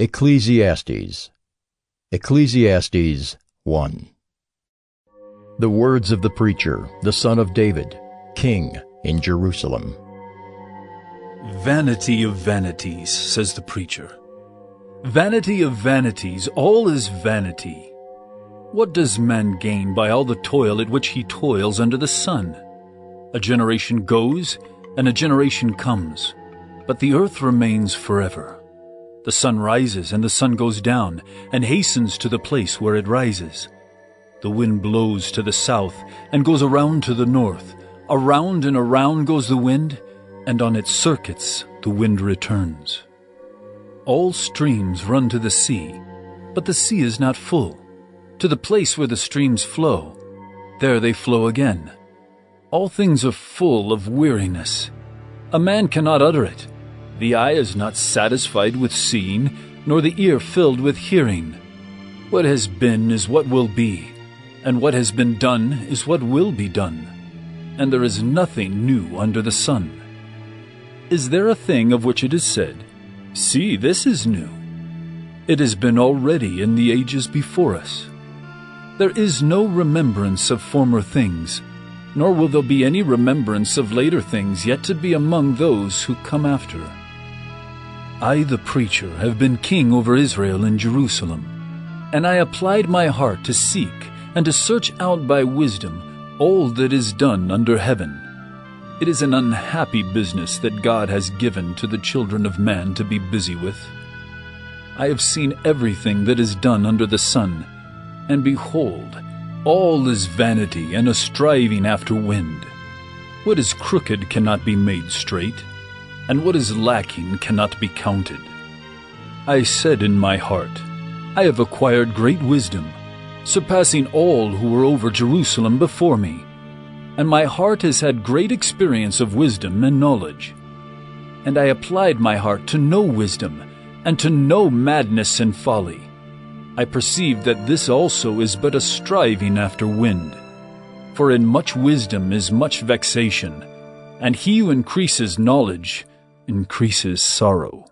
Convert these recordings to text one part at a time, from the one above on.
Ecclesiastes. Ecclesiastes 1. The words of the preacher, the son of David, king in Jerusalem. Vanity of vanities, says the preacher. Vanity of vanities, all is vanity. What does man gain by all the toil at which he toils under the sun? A generation goes, and a generation comes, but the earth remains forever. The sun rises and the sun goes down, and hastens to the place where it rises. The wind blows to the south and goes around to the north. Around and around goes the wind, and on its circuits the wind returns. All streams run to the sea, but the sea is not full. To the place where the streams flow, there they flow again. All things are full of weariness. A man cannot utter it. The eye is not satisfied with seeing, nor the ear filled with hearing. What has been is what will be, and what has been done is what will be done. And there is nothing new under the sun. Is there a thing of which it is said, "See, this is new"? It has been already in the ages before us. There is no remembrance of former things, nor will there be any remembrance of later things yet to be among those who come after. I, the preacher, have been king over Israel in Jerusalem, and I applied my heart to seek and to search out by wisdom all that is done under heaven. It is an unhappy business that God has given to the children of man to be busy with. I have seen everything that is done under the sun, and behold, all is vanity and a striving after wind. What is crooked cannot be made straight, and what is lacking cannot be counted. I said in my heart, I have acquired great wisdom, surpassing all who were over Jerusalem before me, and my heart has had great experience of wisdom and knowledge. And I applied my heart to know wisdom, and to know madness and folly. I perceived that this also is but a striving after wind. For in much wisdom is much vexation, and he who increases knowledge increases sorrow.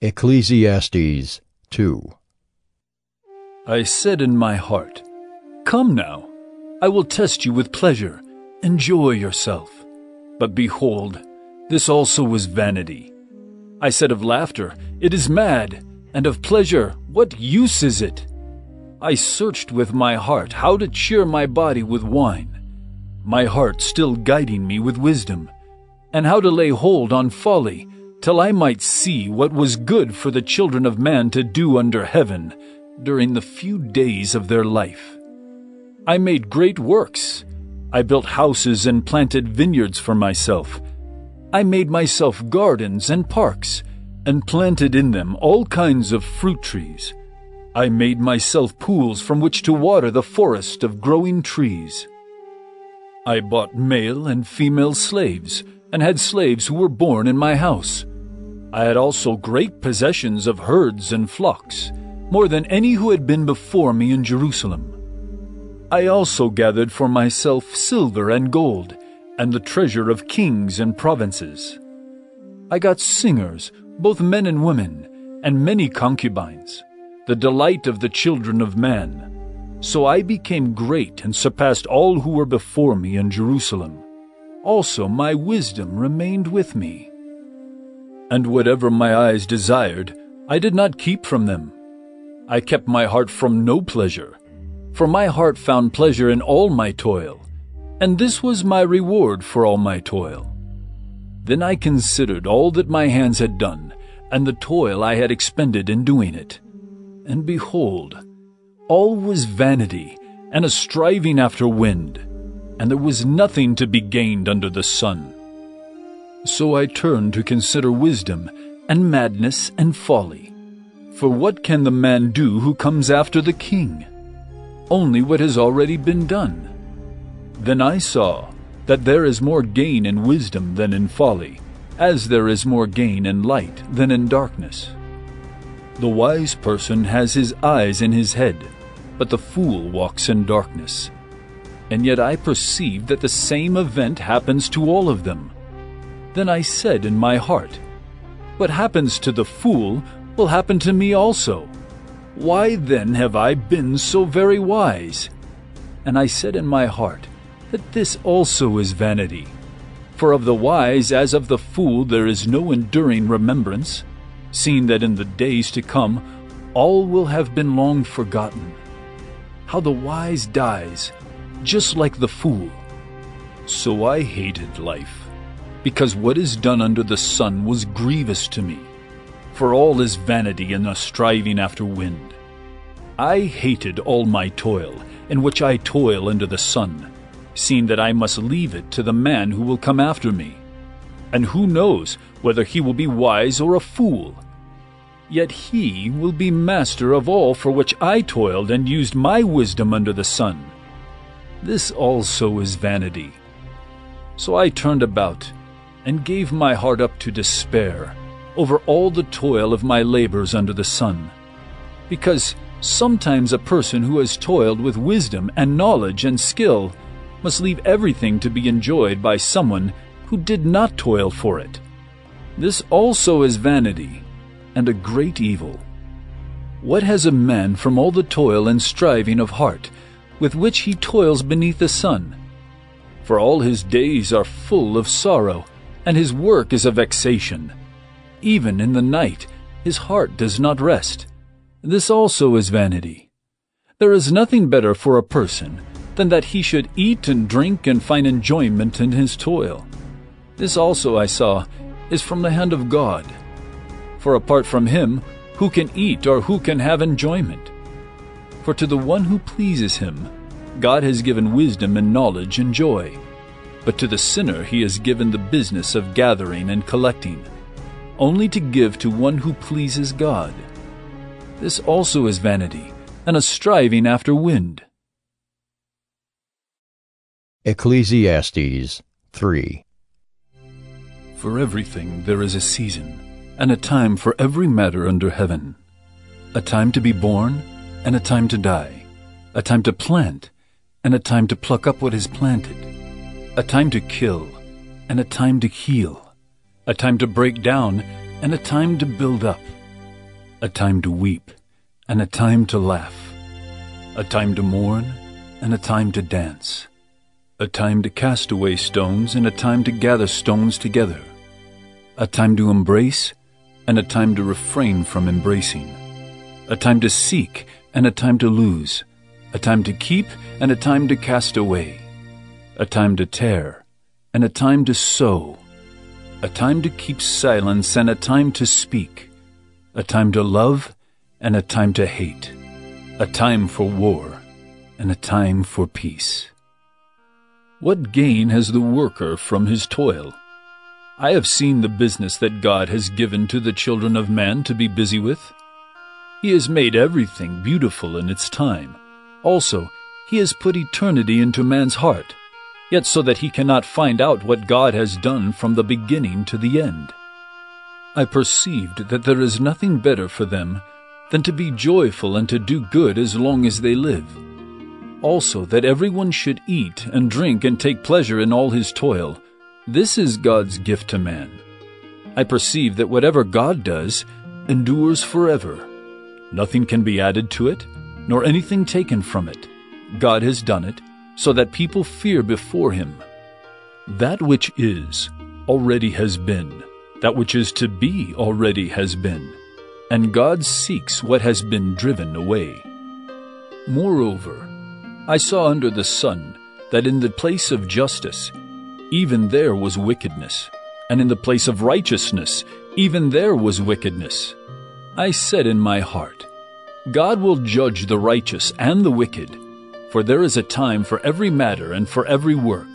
Ecclesiastes 2. I said in my heart, Come now, I will test you with pleasure, enjoy yourself. But behold, this also was vanity. I said of laughter, It is mad, and of pleasure, what use is it? I searched with my heart how to cheer my body with wine, my heart still guiding me with wisdom, and how to lay hold on folly, till I might see what was good for the children of man to do under heaven during the few days of their life. I made great works. I built houses and planted vineyards for myself. I made myself gardens and parks, and planted in them all kinds of fruit trees. I made myself pools from which to water the forest of growing trees. I bought male and female slaves, and had slaves who were born in my house. I had also great possessions of herds and flocks, more than any who had been before me in Jerusalem. I also gathered for myself silver and gold, and the treasure of kings and provinces. I got singers, both men and women, and many concubines, the delight of the children of man. So I became great and surpassed all who were before me in Jerusalem. Also my wisdom remained with me. And whatever my eyes desired, I did not keep from them. I kept my heart from no pleasure, for my heart found pleasure in all my toil, and this was my reward for all my toil. Then I considered all that my hands had done, and the toil I had expended in doing it. And behold, all was vanity, and a striving after wind, and there was nothing to be gained under the sun. So I turned to consider wisdom, and madness, and folly. For what can the man do who comes after the king? Only what has already been done. Then I saw that there is more gain in wisdom than in folly, as there is more gain in light than in darkness. The wise person has his eyes in his head, but the fool walks in darkness. And yet I perceive that the same event happens to all of them. Then I said in my heart, What happens to the fool will happen to me also. Why then have I been so very wise? And I said in my heart that this also is vanity. For of the wise as of the fool there is no enduring remembrance, seeing that in the days to come all will have been long forgotten. How the wise dies, just like the fool. So I hated life, because what is done under the sun was grievous to me. For all is vanity and a striving after wind. I hated all my toil, in which I toil under the sun, seeing that I must leave it to the man who will come after me. And who knows whether he will be wise or a fool? Yet he will be master of all for which I toiled and used my wisdom under the sun. This also is vanity. So I turned about and gave my heart up to despair over all the toil of my labors under the sun. Because sometimes a person who has toiled with wisdom and knowledge and skill must leave everything to be enjoyed by someone who did not toil for it. This also is vanity, and a great evil. What has a man from all the toil and striving of heart with which he toils beneath the sun? For all his days are full of sorrow, and his work is a vexation. Even in the night his heart does not rest. This also is vanity. There is nothing better for a person than that he should eat and drink and find enjoyment in his toil. This also I saw is from the hand of God. For apart from him, who can eat or who can have enjoyment? For to the one who pleases him, God has given wisdom and knowledge and joy. But to the sinner he has given the business of gathering and collecting, only to give to one who pleases God. This also is vanity, and a striving after wind. Ecclesiastes 3. For everything there is a season, and a time for every matter under heaven. A time to be born, and a time to die. A time to plant, and a time to pluck up what is planted. A time to kill, and a time to heal. A time to break down, and a time to build up. A time to weep, and a time to laugh. A time to mourn, and a time to dance. A time to cast away stones, and a time to gather stones together. A time to embrace, and a time to refrain from embracing. A time to seek, and a time to lose. A time to keep, and a time to cast away. A time to tear, and a time to sow. A time to keep silence, and a time to speak. A time to love, and a time to hate. A time for war, and a time for peace. What gain has the worker from his toil? I have seen the business that God has given to the children of man to be busy with. He has made everything beautiful in its time. Also, he has put eternity into man's heart, yet so that he cannot find out what God has done from the beginning to the end. I perceived that there is nothing better for them than to be joyful and to do good as long as they live. Also, that everyone should eat and drink and take pleasure in all his toil. This is God's gift to man. I perceive that whatever God does endures forever. Nothing can be added to it, nor anything taken from it. God has done it, so that people fear before him. That which is already has been. That which is to be already has been. And God seeks what has been driven away. Moreover, I saw under the sun that in the place of justice, even there was wickedness, and in the place of righteousness, even there was wickedness. I said in my heart, God will judge the righteous and the wicked, for there is a time for every matter and for every work.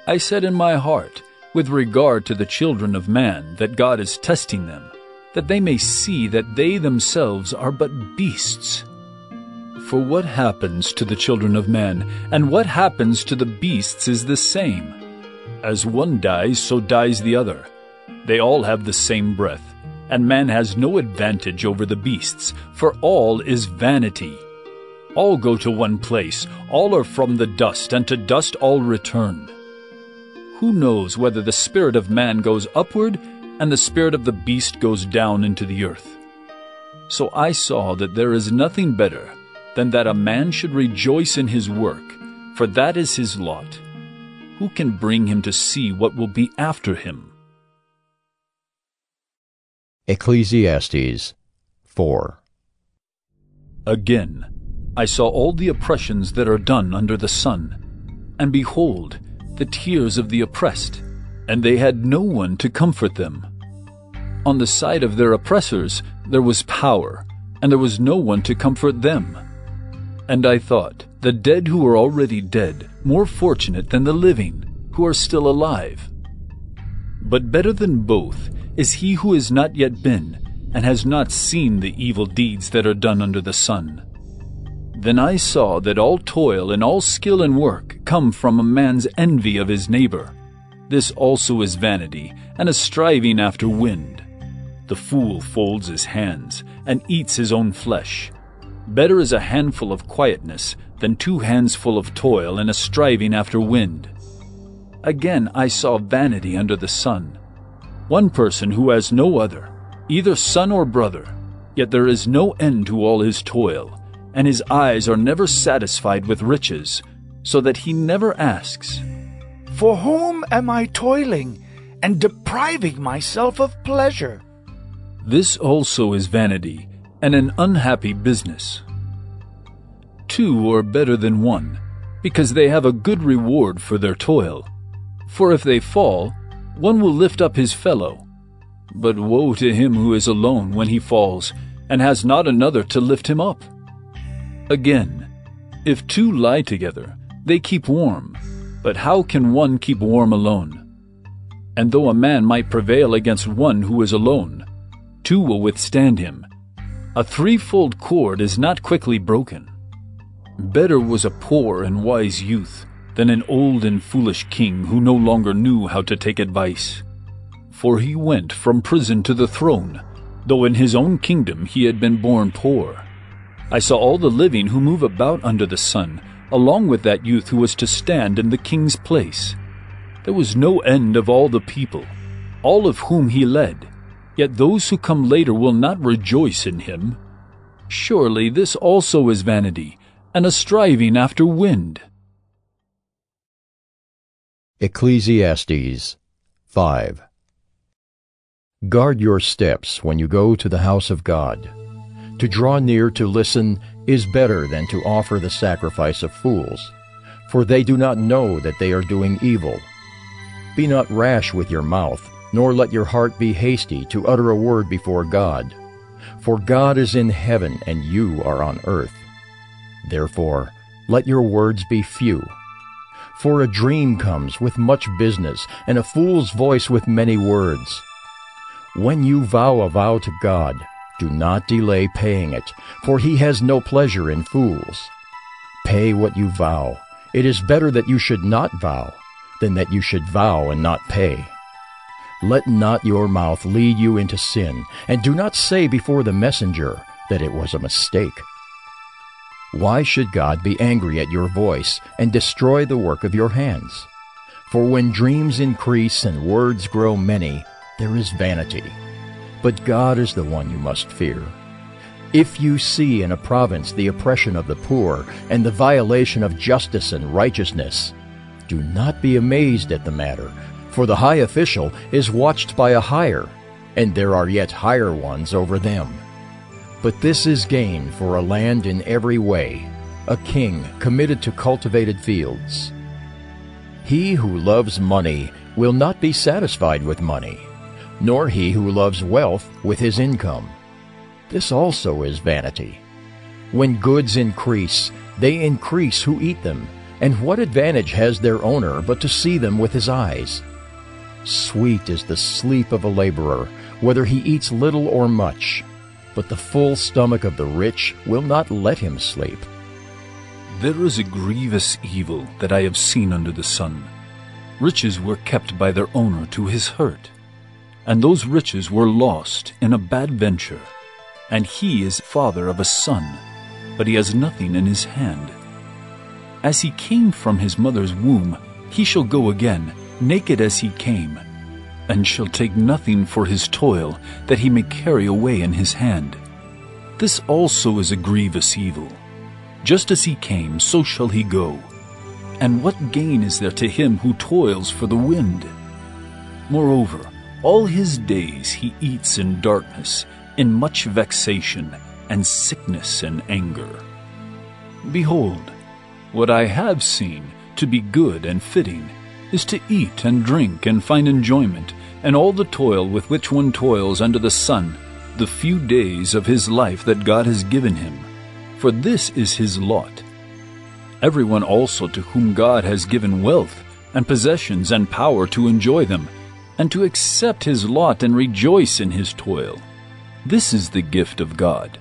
I said in my heart, with regard to the children of man, that God is testing them, that they may see that they themselves are but beasts. For what happens to the children of man, and what happens to the beasts is the same. As one dies, so dies the other. They all have the same breath, and man has no advantage over the beasts, for all is vanity. All go to one place, all are from the dust, and to dust all return. Who knows whether the spirit of man goes upward, and the spirit of the beast goes down into the earth. So I saw that there is nothing better than that a man should rejoice in his work, for that is his lot. Who can bring him to see what will be after him? Ecclesiastes 4. Again, I saw all the oppressions that are done under the sun, and behold, the tears of the oppressed, and they had no one to comfort them. On the side of their oppressors there was power, and there was no one to comfort them. And I thought, the dead who are already dead, more fortunate than the living, who are still alive. But better than both is he who has not yet been, and has not seen the evil deeds that are done under the sun. Then I saw that all toil and all skill and work come from a man's envy of his neighbor. This also is vanity, and a striving after wind. The fool folds his hands, and eats his own flesh. Better is a handful of quietness than 2 hands full of toil and a striving after wind. Again I saw vanity under the sun. One person who has no other, either son or brother, yet there is no end to all his toil, and his eyes are never satisfied with riches, so that he never asks, "For whom am I toiling and depriving myself of pleasure?" This also is vanity, and an unhappy business. 2 are better than 1, because they have a good reward for their toil. For if they fall, one will lift up his fellow. But woe to him who is alone when he falls, and has not another to lift him up. Again, if 2 lie together, they keep warm, but how can one keep warm alone? And though a man might prevail against one who is alone, 2 will withstand him. A 3-fold cord is not quickly broken. Better was a poor and wise youth than an old and foolish king who no longer knew how to take advice. For he went from prison to the throne, though in his own kingdom he had been born poor. I saw all the living who move about under the sun, along with that youth who was to stand in the king's place. There was no end of all the people, all of whom he led. Yet those who come later will not rejoice in him. Surely this also is vanity, and a striving after wind. Ecclesiastes 5. Guard your steps when you go to the house of God. To draw near to listen is better than to offer the sacrifice of fools, for they do not know that they are doing evil. Be not rash with your mouth, nor let your heart be hasty to utter a word before God. For God is in heaven, and you are on earth. Therefore, let your words be few. For a dream comes with much business, and a fool's voice with many words. When you vow a vow to God, do not delay paying it, for he has no pleasure in fools. Pay what you vow. It is better that you should not vow, than that you should vow and not pay. Let not your mouth lead you into sin, and do not say before the messenger that it was a mistake. Why should God be angry at your voice and destroy the work of your hands? For when dreams increase and words grow many, there is vanity. But God is the one you must fear. If you see in a province the oppression of the poor and the violation of justice and righteousness, do not be amazed at the matter, for the high official is watched by a higher, and there are yet higher ones over them. But this is gain for a land in every way, a king committed to cultivated fields. He who loves money will not be satisfied with money, nor he who loves wealth with his income. This also is vanity. When goods increase, they increase who eat them, and what advantage has their owner but to see them with his eyes? Sweet is the sleep of a laborer, whether he eats little or much, but the full stomach of the rich will not let him sleep. There is a grievous evil that I have seen under the sun. Riches were kept by their owner to his hurt, and those riches were lost in a bad venture. And he is father of a son, but he has nothing in his hand. As he came from his mother's womb, he shall go again, naked as he came. and shall take nothing for his toil that he may carry away in his hand. This also is a grievous evil. Just as he came, so shall he go. And what gain is there to him who toils for the wind? Moreover, all his days he eats in darkness, in much vexation, and sickness and anger. Behold, what I have seen to be good and fitting is to eat and drink and find enjoyment, and all the toil with which one toils under the sun, the few days of his life that God has given him. For this is his lot. Everyone also to whom God has given wealth and possessions and power to enjoy them, and to accept his lot and rejoice in his toil. This is the gift of God.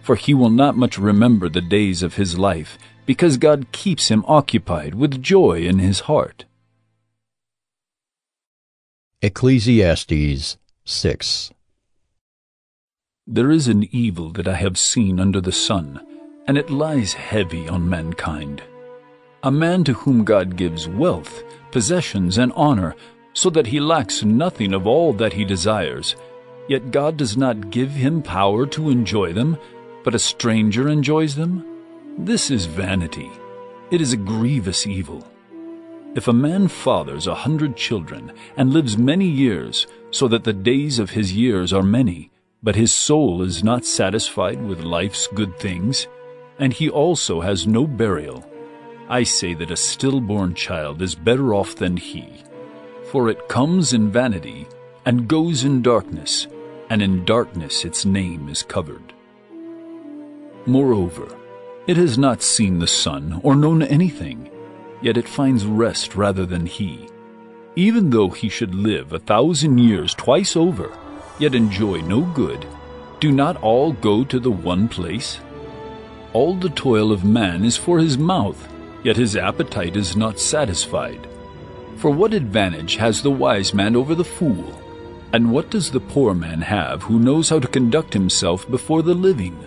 For he will not much remember the days of his life, because God keeps him occupied with joy in his heart. Ecclesiastes 6. There is an evil that I have seen under the sun, and it lies heavy on mankind. A man to whom God gives wealth, possessions, and honor, so that he lacks nothing of all that he desires, yet God does not give him power to enjoy them, but a stranger enjoys them? This is vanity. It is a grievous evil. If a man fathers 100 children, and lives many years, so that the days of his years are many, but his soul is not satisfied with life's good things, and he also has no burial, I say that a stillborn child is better off than he. For it comes in vanity, and goes in darkness, and in darkness its name is covered. Moreover, it has not seen the sun, or known anything, yet it finds rest rather than he. Even though he should live 1,000 years twice over, yet enjoy no good, do not all go to the one place? All the toil of man is for his mouth, yet his appetite is not satisfied. For what advantage has the wise man over the fool? And what does the poor man have who knows how to conduct himself before the living?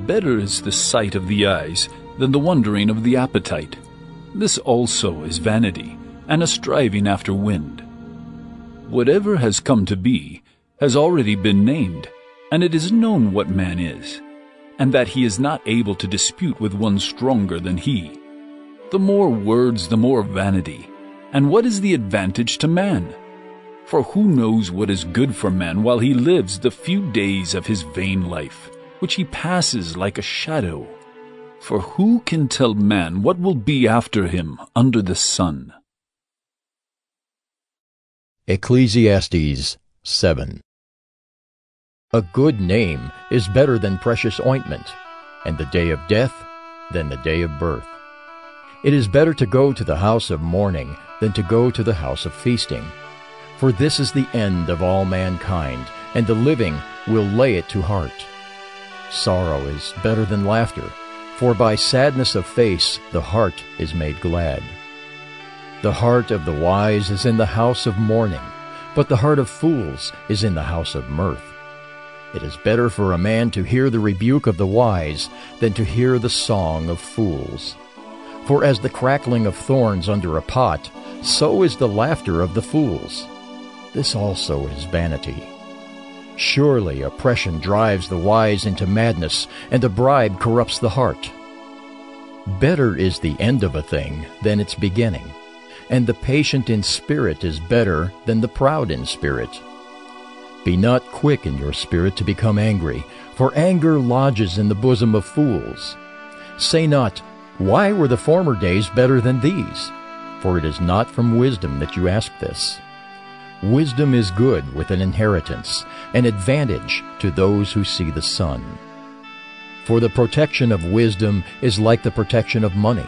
Better is the sight of the eyes than the wandering of the appetite. This also is vanity, and a striving after wind. Whatever has come to be has already been named, and it is known what man is, and that he is not able to dispute with one stronger than he. The more words, the more vanity. And what is the advantage to man? For who knows what is good for man while he lives the few days of his vain life, which he passes like a shadow? For who can tell man what will be after him under the sun? Ecclesiastes 7. A good name is better than precious ointment, and the day of death than the day of birth. It is better to go to the house of mourning than to go to the house of feasting. For this is the end of all mankind, and the living will lay it to heart. Sorrow is better than laughter, for by sadness of face the heart is made glad. The heart of the wise is in the house of mourning, but the heart of fools is in the house of mirth. It is better for a man to hear the rebuke of the wise than to hear the song of fools. For as the crackling of thorns under a pot, so is the laughter of the fools. This also is vanity. Surely oppression drives the wise into madness, and a bribe corrupts the heart. Better is the end of a thing than its beginning, and the patient in spirit is better than the proud in spirit. Be not quick in your spirit to become angry, for anger lodges in the bosom of fools. Say not, "Why were the former days better than these?" For it is not from wisdom that you ask this. Wisdom is good with an inheritance, an advantage to those who see the sun. For the protection of wisdom is like the protection of money,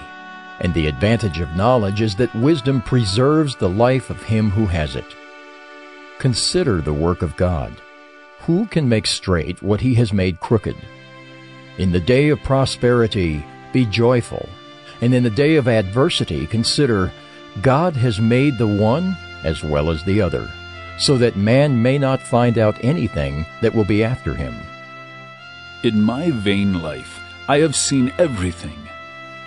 and the advantage of knowledge is that wisdom preserves the life of him who has it. Consider the work of God. Who can make straight what he has made crooked? In the day of prosperity, be joyful, and in the day of adversity consider, God has made the one as well as the other, so that man may not find out anything that will be after him. In my vain life I have seen everything.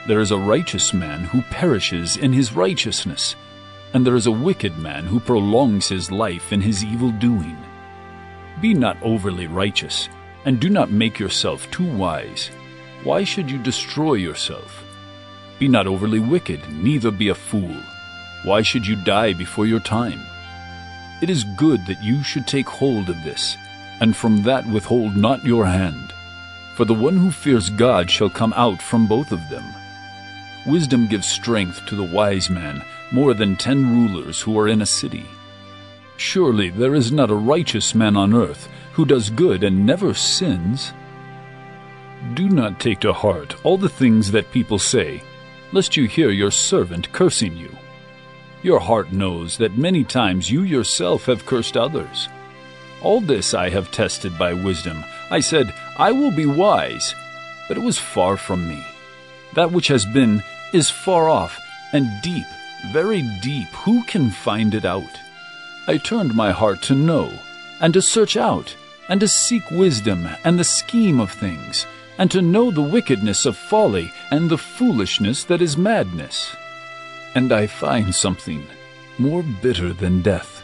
There is a righteous man who perishes in his righteousness, and there is a wicked man who prolongs his life in his evil doing. Be not overly righteous, and do not make yourself too wise. Why should you destroy yourself? Be not overly wicked, neither be a fool. Why should you die before your time? It is good that you should take hold of this, and from that withhold not your hand. For the one who fears God shall come out from both of them. Wisdom gives strength to the wise man, more than 10 rulers who are in a city. Surely there is not a righteous man on earth who does good and never sins. Do not take to heart all the things that people say, lest you hear your servant cursing you. Your heart knows that many times you yourself have cursed others. All this I have tested by wisdom. I said, I will be wise, but it was far from me. That which has been is far off, and deep, very deep. Who can find it out? I turned my heart to know, and to search out, and to seek wisdom and the scheme of things, and to know the wickedness of folly and the foolishness that is madness. And I find something more bitter than death.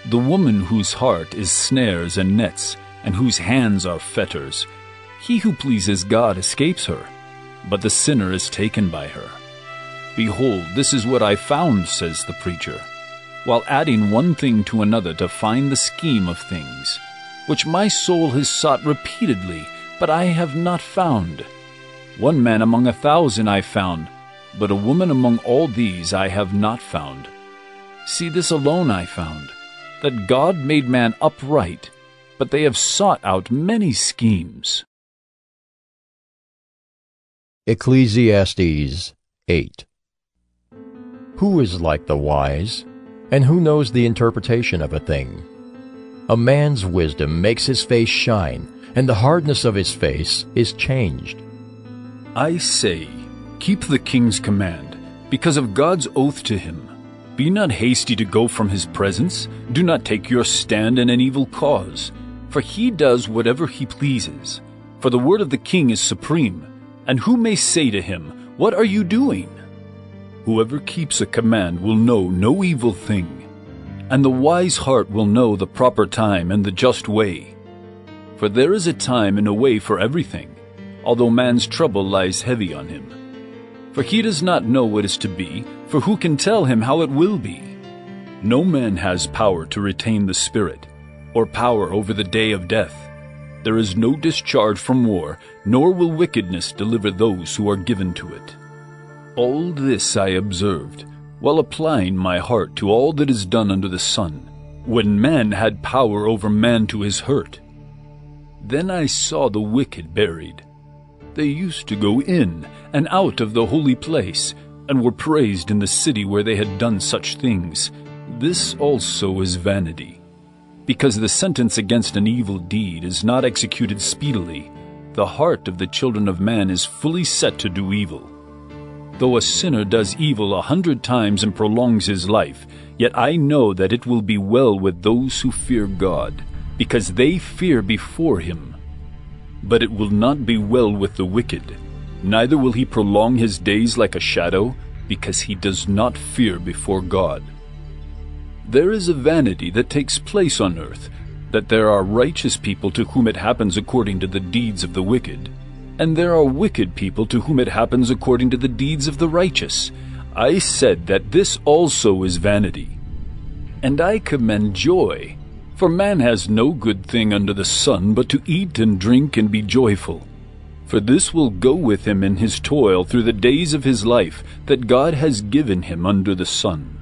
The woman whose heart is snares and nets, and whose hands are fetters. He who pleases God escapes her, but the sinner is taken by her. Behold, this is what I found, says the preacher, while adding one thing to another to find the scheme of things, which my soul has sought repeatedly, but I have not found. One man among 1,000 I found, but a woman among all these I have not found. See, this alone I found, that God made man upright, but they have sought out many schemes. Ecclesiastes 8. Who is like the wise, and who knows the interpretation of a thing? A man's wisdom makes his face shine, and the hardness of his face is changed. I say, keep the king's command, because of God's oath to him. Be not hasty to go from his presence. Do not take your stand in an evil cause. For he does whatever he pleases. For the word of the king is supreme. And who may say to him, what are you doing? Whoever keeps a command will know no evil thing. And the wise heart will know the proper time and the just way. For there is a time and a way for everything, although man's trouble lies heavy on him. For he does not know what is to be, for who can tell him how it will be? No man has power to retain the spirit, or power over the day of death. There is no discharge from war, nor will wickedness deliver those who are given to it. All this I observed, while applying my heart to all that is done under the sun, when man had power over man to his hurt. Then I saw the wicked buried. They used to go in and out of the holy place, and were praised in the city where they had done such things. This also is vanity. Because the sentence against an evil deed is not executed speedily, the heart of the children of man is fully set to do evil. Though a sinner does evil 100 times and prolongs his life, yet I know that it will be well with those who fear God, because they fear before him. But it will not be well with the wicked, neither will he prolong his days like a shadow, because he does not fear before God. There is a vanity that takes place on earth, that there are righteous people to whom it happens according to the deeds of the wicked, and there are wicked people to whom it happens according to the deeds of the righteous. I said that this also is vanity. And I commend joy, for man has no good thing under the sun but to eat and drink and be joyful. For this will go with him in his toil through the days of his life that God has given him under the sun.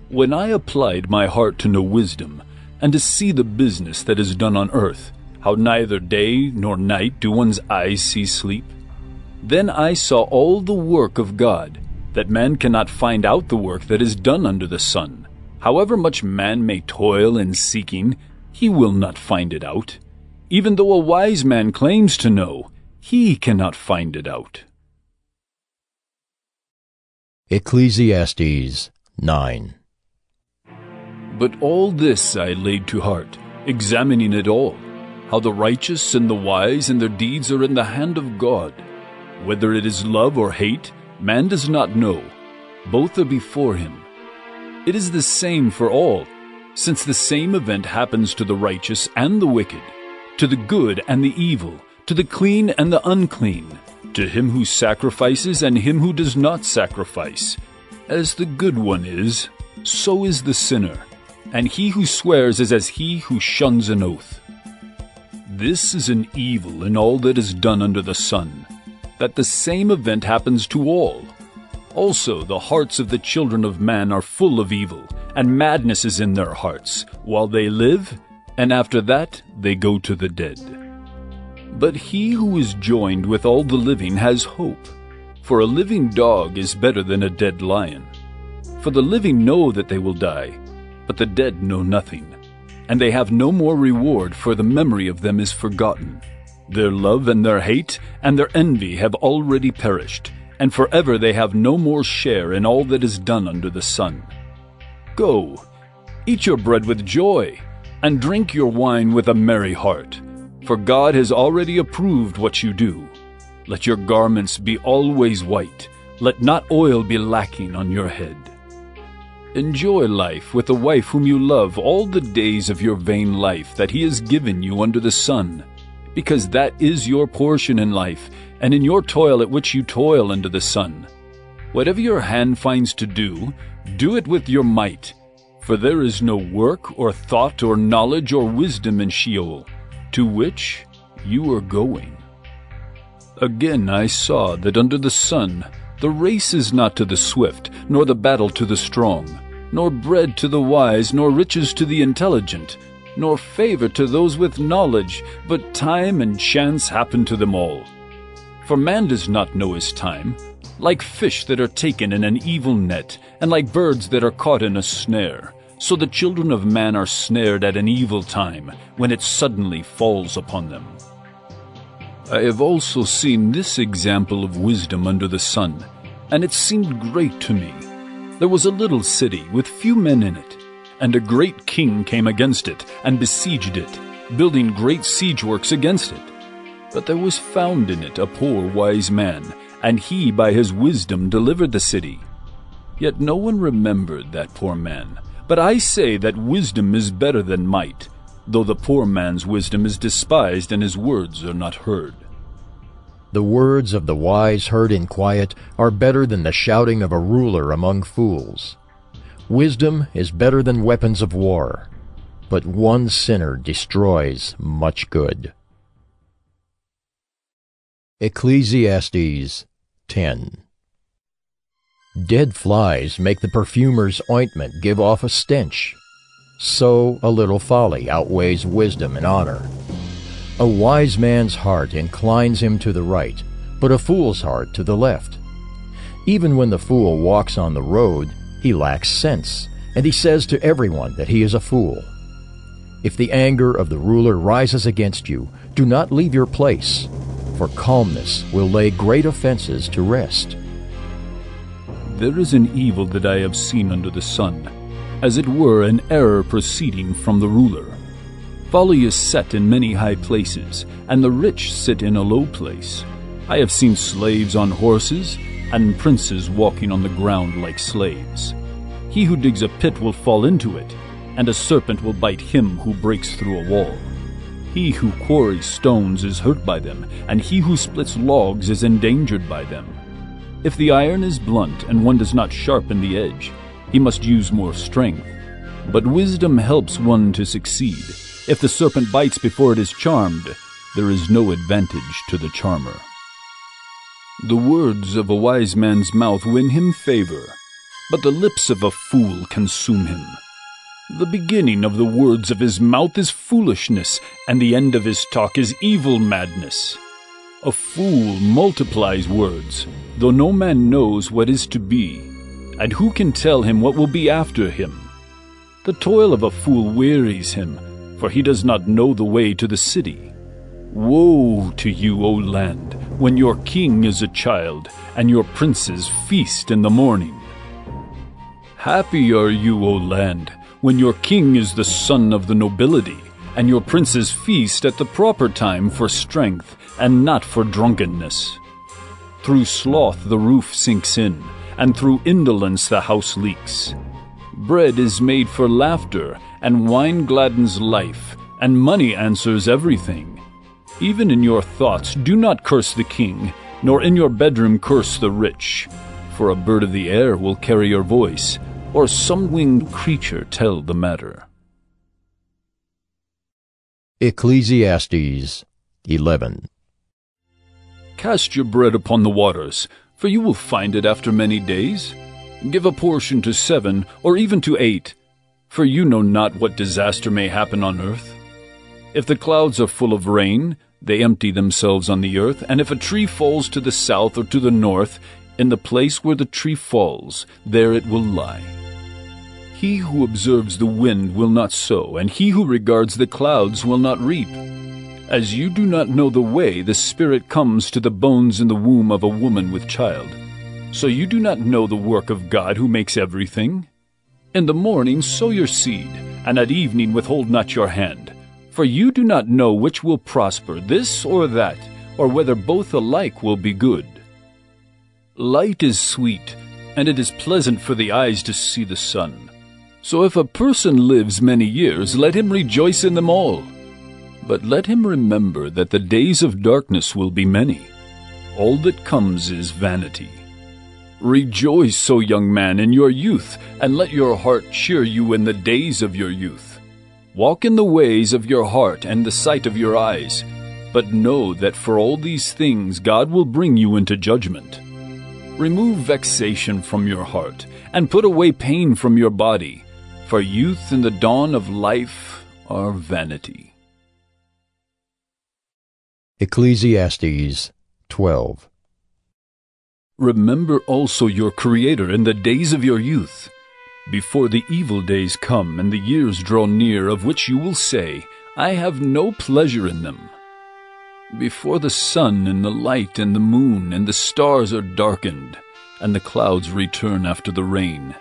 When I applied my heart to know wisdom, and to see the business that is done on earth, how neither day nor night do one's eyes see sleep, then I saw all the work of God, that man cannot find out the work that is done under the sun. However much man may toil in seeking, he will not find it out. Even though a wise man claims to know, he cannot find it out. Ecclesiastes 9. But all this I laid to heart, examining it all, how the righteous and the wise and their deeds are in the hand of God. Whether it is love or hate, man does not know. Both are before him. It is the same for all, since the same event happens to the righteous and the wicked, to the good and the evil, to the clean and the unclean, to him who sacrifices and him who does not sacrifice. As the good one is, so is the sinner, and he who swears is as he who shuns an oath. This is an evil in all that is done under the sun, that the same event happens to all. Also the hearts of the children of man are full of evil, and madness is in their hearts, while they live, and after that they go to the dead. But he who is joined with all the living has hope, for a living dog is better than a dead lion. For the living know that they will die, but the dead know nothing, and they have no more reward, for the memory of them is forgotten. Their love and their hate and their envy have already perished, and forever they have no more share in all that is done under the sun. Go, eat your bread with joy, and drink your wine with a merry heart, for God has already approved what you do. Let your garments be always white, let not oil be lacking on your head. Enjoy life with the wife whom you love all the days of your vain life that he has given you under the sun, because that is your portion in life, and in your toil at which you toil under the sun. Whatever your hand finds to do, do it with your might, for there is no work or thought or knowledge or wisdom in Sheol, to which you are going. Again I saw that under the sun the race is not to the swift, nor the battle to the strong, nor bread to the wise, nor riches to the intelligent, nor favor to those with knowledge, but time and chance happen to them all. For man does not know his time, like fish that are taken in an evil net, and like birds that are caught in a snare. So the children of man are snared at an evil time, when it suddenly falls upon them. I have also seen this example of wisdom under the sun, and it seemed great to me. There was a little city with few men in it, and a great king came against it, and besieged it, building great siege works against it. But there was found in it a poor wise man, and he by his wisdom delivered the city. Yet no one remembered that poor man. But I say that wisdom is better than might, though the poor man's wisdom is despised and his words are not heard. The words of the wise heard in quiet are better than the shouting of a ruler among fools. Wisdom is better than weapons of war, but one sinner destroys much good. Ecclesiastes 10. Dead flies make the perfumer's ointment give off a stench. So a little folly outweighs wisdom and honor. A wise man's heart inclines him to the right, but a fool's heart to the left. Even when the fool walks on the road, he lacks sense, and he says to everyone that he is a fool. If the anger of the ruler rises against you, do not leave your place, for calmness will lay great offenses to rest. There is an evil that I have seen under the sun, as it were an error proceeding from the ruler. Folly is set in many high places, and the rich sit in a low place. I have seen slaves on horses, and princes walking on the ground like slaves. He who digs a pit will fall into it, and a serpent will bite him who breaks through a wall. He who quarries stones is hurt by them, and he who splits logs is endangered by them. If the iron is blunt and one does not sharpen the edge, he must use more strength. But wisdom helps one to succeed. If the serpent bites before it is charmed, there is no advantage to the charmer. The words of a wise man's mouth win him favor, but the lips of a fool consume him. The beginning of the words of his mouth is foolishness, and the end of his talk is evil madness. A fool multiplies words, though no man knows what is to be, and who can tell him what will be after him? The toil of a fool wearies him, for he does not know the way to the city. Woe to you, O land, when your king is a child, and your princes feast in the morning. Happy are you, O land, when your king is the son of the nobility, and your princes feast at the proper time for strength, and not for drunkenness. Through sloth the roof sinks in, and through indolence the house leaks. Bread is made for laughter, and wine gladdens life, and money answers everything. Even in your thoughts do not curse the king, nor in your bedroom curse the rich. For a bird of the air will carry your voice, or some winged creature tell the matter. Ecclesiastes 11. Cast your bread upon the waters, for you will find it after many days. Give a portion to 7, or even to 8, for you know not what disaster may happen on earth. If the clouds are full of rain, they empty themselves on the earth, and if a tree falls to the south or to the north, in the place where the tree falls, there it will lie. He who observes the wind will not sow, and he who regards the clouds will not reap. As you do not know the way the Spirit comes to the bones in the womb of a woman with child, so you do not know the work of God who makes everything. In the morning sow your seed, and at evening withhold not your hand. For you do not know which will prosper, this or that, or whether both alike will be good. Light is sweet, and it is pleasant for the eyes to see the sun. So if a person lives many years, let him rejoice in them all. But let him remember that the days of darkness will be many. All that comes is vanity. Rejoice, O young man, in your youth, and let your heart cheer you in the days of your youth. Walk in the ways of your heart and the sight of your eyes, but know that for all these things God will bring you into judgment. Remove vexation from your heart, and put away pain from your body, for youth and the dawn of life are vanity. Ecclesiastes 12. Remember also your Creator in the days of your youth, before the evil days come and the years draw near, of which you will say, I have no pleasure in them. Before the sun and the light and the moon and the stars are darkened, and the clouds return after the rain,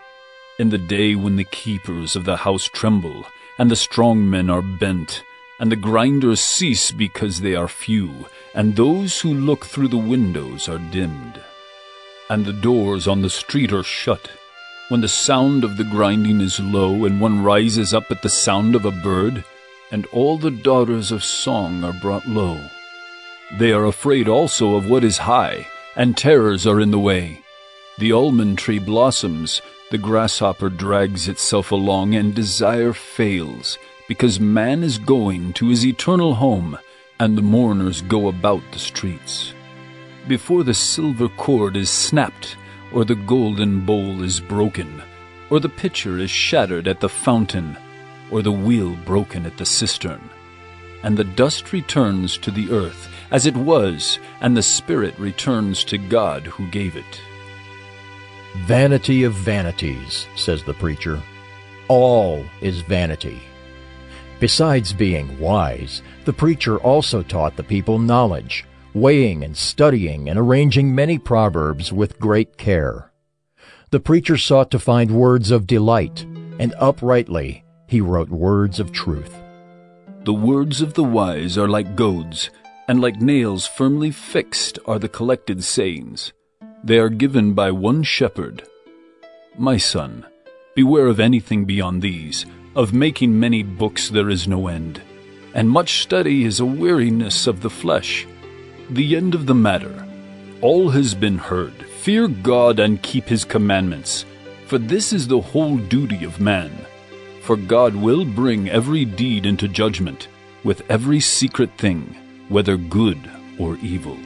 in the day when the keepers of the house tremble, and the strong men are bent, and the grinders cease because they are few, and those who look through the windows are dimmed, and the doors on the street are shut, when the sound of the grinding is low, and one rises up at the sound of a bird, and all the daughters of song are brought low. They are afraid also of what is high, and terrors are in the way. The almond tree blossoms, the grasshopper drags itself along, and desire fails, because man is going to his eternal home, and the mourners go about the streets. Before the silver cord is snapped, or the golden bowl is broken, or the pitcher is shattered at the fountain, or the wheel broken at the cistern. And the dust returns to the earth as it was, and the spirit returns to God who gave it. Vanity of vanities, says the preacher. All is vanity. Besides being wise, the preacher also taught the people knowledge, weighing and studying and arranging many proverbs with great care. The preacher sought to find words of delight, and uprightly he wrote words of truth. The words of the wise are like goads, and like nails firmly fixed are the collected sayings. They are given by one shepherd. My son, beware of anything beyond these. Of making many books there is no end, and much study is a weariness of the flesh. The end of the matter, all has been heard. Fear God and keep his commandments, for this is the whole duty of man. For God will bring every deed into judgment, with every secret thing, whether good or evil.